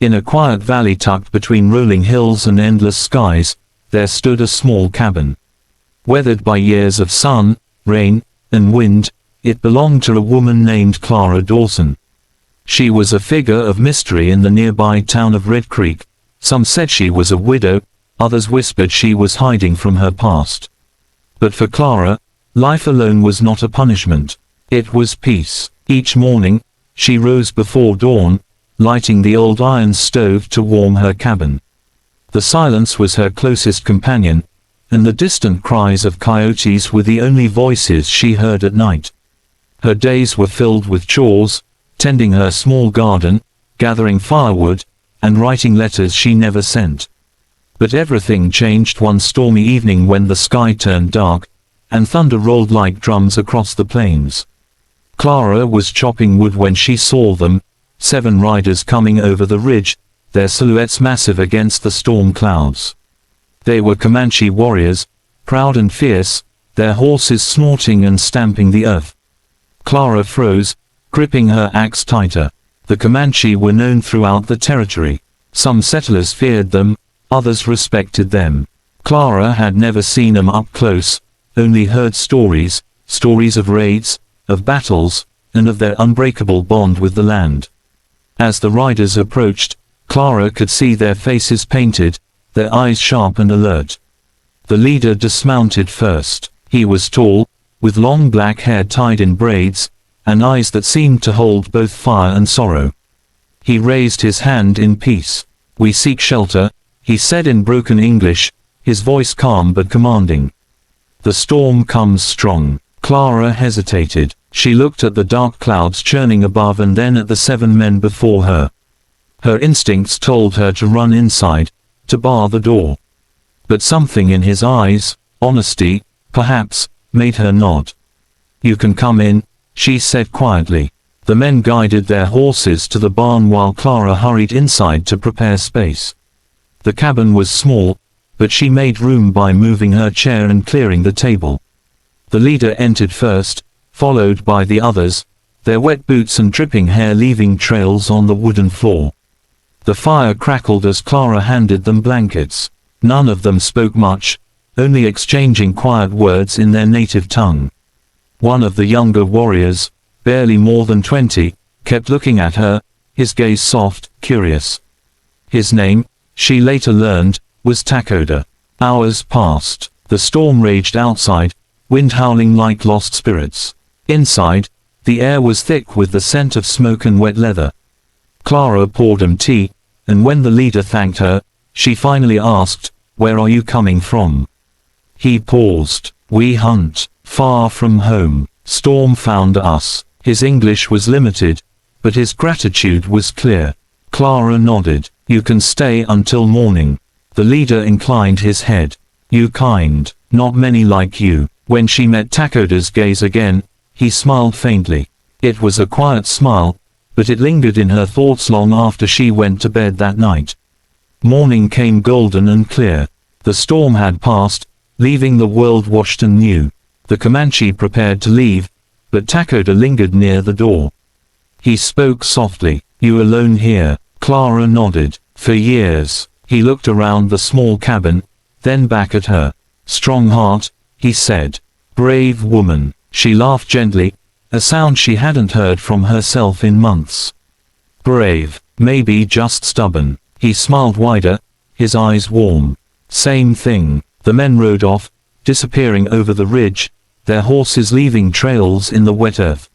In a quiet valley tucked between rolling hills and endless skies, there stood a small cabin. Weathered by years of sun, rain, and wind, it belonged to a woman named Clara Dawson. She was a figure of mystery in the nearby town of Red Creek. Some said she was a widow, others whispered she was hiding from her past. But for Clara, life alone was not a punishment. It was peace. Each morning, she rose before dawn, lighting the old iron stove to warm her cabin. The silence was her closest companion, and the distant cries of coyotes were the only voices she heard at night. Her days were filled with chores, tending her small garden, gathering firewood, and writing letters she never sent. But everything changed one stormy evening when the sky turned dark, and thunder rolled like drums across the plains. Clara was chopping wood when she saw them, 7 riders coming over the ridge, their silhouettes massive against the storm clouds. They were Comanche warriors, proud and fierce, their horses snorting and stamping the earth. Clara froze, gripping her axe tighter. The Comanche were known throughout the territory. Some settlers feared them, others respected them. Clara had never seen them up close, only heard stories of raids, of battles, and of their unbreakable bond with the land. As the riders approached, Clara could see their faces painted, their eyes sharp and alert. The leader dismounted first. He was tall, with long black hair tied in braids, and eyes that seemed to hold both fire and sorrow. He raised his hand in peace. "We seek shelter," he said in broken English, his voice calm but commanding. "The storm comes strong." Clara hesitated. She looked at the dark clouds churning above and then at the 7 men before her. Her instincts told her to run inside, to bar the door. But something in his eyes, honesty, perhaps, made her nod. "You can come in," she said quietly. The men guided their horses to the barn while Clara hurried inside to prepare space. The cabin was small, but she made room by moving her chair and clearing the table. The leader entered first, followed by the others, their wet boots and dripping hair leaving trails on the wooden floor. The fire crackled as Clara handed them blankets. None of them spoke much, only exchanging quiet words in their native tongue. One of the younger warriors, barely more than 20, kept looking at her, his gaze soft, curious. His name, she later learned, was Takoda. Hours passed. The storm raged outside, wind howling like lost spirits. Inside, the air was thick with the scent of smoke and wet leather. Clara poured him tea, and when the leader thanked her, she finally asked, "Where are you coming from?" He paused. "We hunt, far from home. Storm found us." His English was limited, but his gratitude was clear. Clara nodded. "You can stay until morning." The leader inclined his head. "You kind, not many like you." When she met Takoda's gaze again, he smiled faintly. It was a quiet smile, but it lingered in her thoughts long after she went to bed that night. Morning came golden and clear. The storm had passed, leaving the world washed and new. The Comanche prepared to leave, but Takoda lingered near the door. He spoke softly. "You alone here?" Clara nodded. "For years." He looked around the small cabin, then back at her. "Strong heart," he said. "Brave woman." She laughed gently, a sound she hadn't heard from herself in months. "Brave, maybe just stubborn." He smiled wider, his eyes warm. "Same thing." The men rode off, disappearing over the ridge, their horses leaving trails in the wet earth.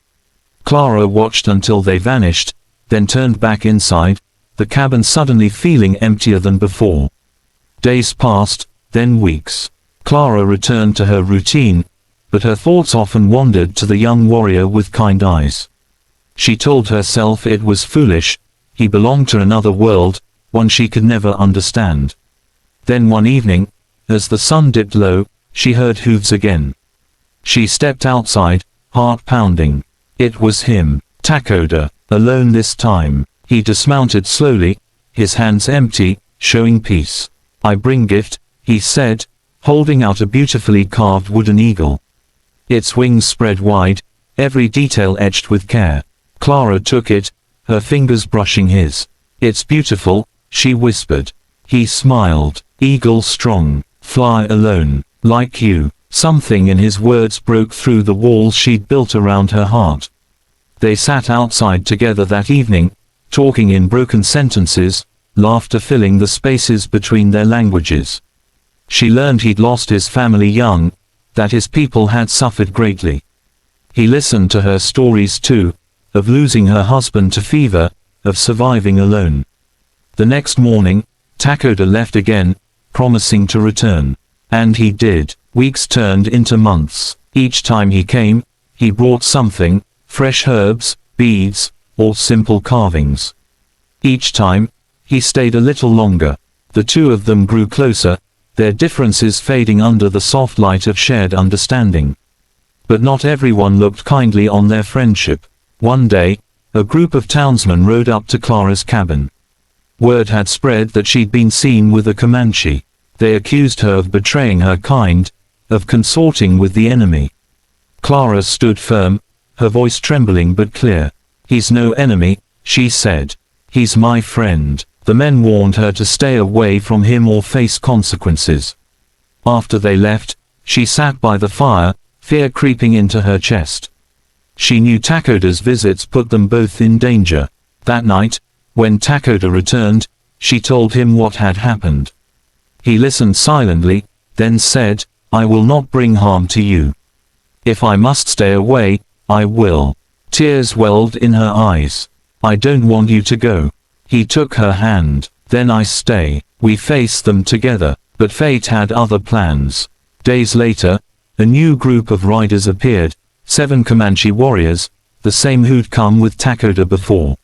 Clara watched until they vanished, then turned back inside, the cabin suddenly feeling emptier than before. Days passed, then weeks. Clara returned to her routine, but her thoughts often wandered to the young warrior with kind eyes. She told herself it was foolish, he belonged to another world, one she could never understand. Then one evening, as the sun dipped low, she heard hooves again. She stepped outside, heart pounding. It was him, Takoda, alone this time. He dismounted slowly, his hands empty, showing peace. "I bring gift," he said, holding out a beautifully carved wooden eagle. Its wings spread wide, every detail etched with care. Clara took it, her fingers brushing his. It's beautiful, she whispered. He smiled. Eagle strong, fly alone, like you. Something in his words broke through the walls she'd built around her heart. They sat outside together that evening, talking in broken sentences, laughter filling the spaces between their languages. She learned he'd lost his family young, that his people had suffered greatly. He listened to her stories too, of losing her husband to fever, of surviving alone. The next morning, Takoda left again, promising to return. And he did. Weeks turned into months. Each time he came, he brought something, fresh herbs, beads, or simple carvings. Each time, he stayed a little longer. The two of them grew closer, their differences fading under the soft light of shared understanding. But not everyone looked kindly on their friendship. One day, a group of townsmen rode up to Clara's cabin. Word had spread that she'd been seen with a Comanche. They accused her of betraying her kind, of consorting with the enemy. Clara stood firm, her voice trembling but clear. He's no enemy, she said. He's my friend. The men warned her to stay away from him or face consequences. After they left, she sat by the fire, fear creeping into her chest. She knew Takoda's visits put them both in danger. That night, when Takoda returned, she told him what had happened. He listened silently, then said, I will not bring harm to you. If I must stay away, I will. Tears welled in her eyes. I don't want you to go. He took her hand. Then I stay. We faced them together, but fate had other plans. Days later, a new group of riders appeared, 7 Comanche warriors, the same who'd come with Takoda before.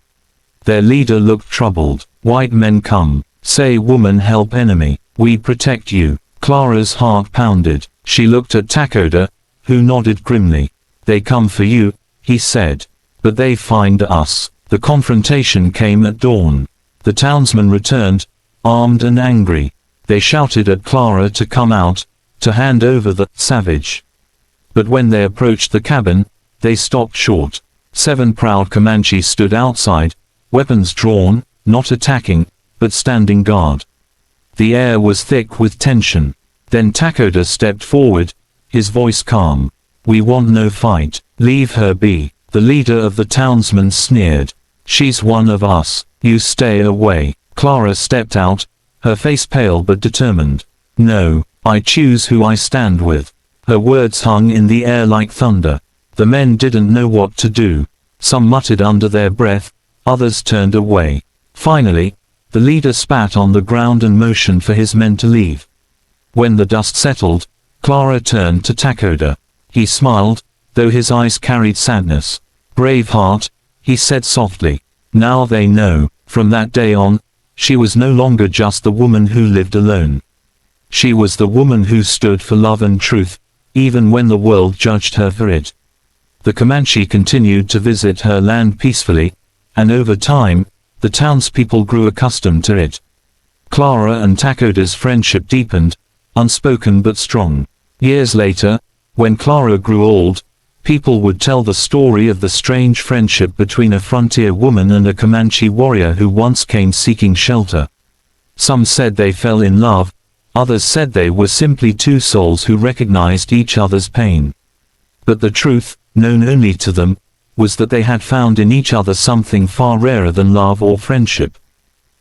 Their leader looked troubled. White men come. Say woman help enemy. We protect you. Clara's heart pounded. She looked at Takoda, who nodded grimly. They come for you, he said. But they find us. The confrontation came at dawn. The townsmen returned, armed and angry. They shouted at Clara to come out, to hand over the savage. But when they approached the cabin, they stopped short. 7 proud Comanches stood outside, weapons drawn, not attacking, but standing guard. The air was thick with tension. Then Takoda stepped forward, his voice calm. We want no fight. Leave her be. The leader of the townsmen sneered. She's one of us. You stay away. Clara stepped out, her face pale but determined. No, I choose who I stand with. Her words hung in the air like thunder. The men didn't know what to do. Some muttered under their breath, others turned away. Finally, the leader spat on the ground and motioned for his men to leave. When the dust settled, Clara turned to Takoda. He smiled, though his eyes carried sadness. Brave heart, he said softly. Now they know. From that day on, she was no longer just the woman who lived alone. She was the woman who stood for love and truth, even when the world judged her for it. The Comanche continued to visit her land peacefully, and over time, the townspeople grew accustomed to it. Clara and Takoda's friendship deepened, unspoken but strong. Years later, when Clara grew old, people would tell the story of the strange friendship between a frontier woman and a Comanche warrior who once came seeking shelter. Some said they fell in love, others said they were simply two souls who recognized each other's pain. But the truth, known only to them, was that they had found in each other something far rarer than love or friendship.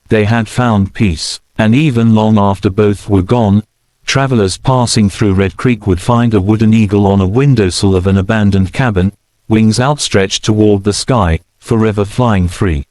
They had found peace, and even long after both were gone, travelers passing through Red Creek would find a wooden eagle on a windowsill of an abandoned cabin, wings outstretched toward the sky, forever flying free.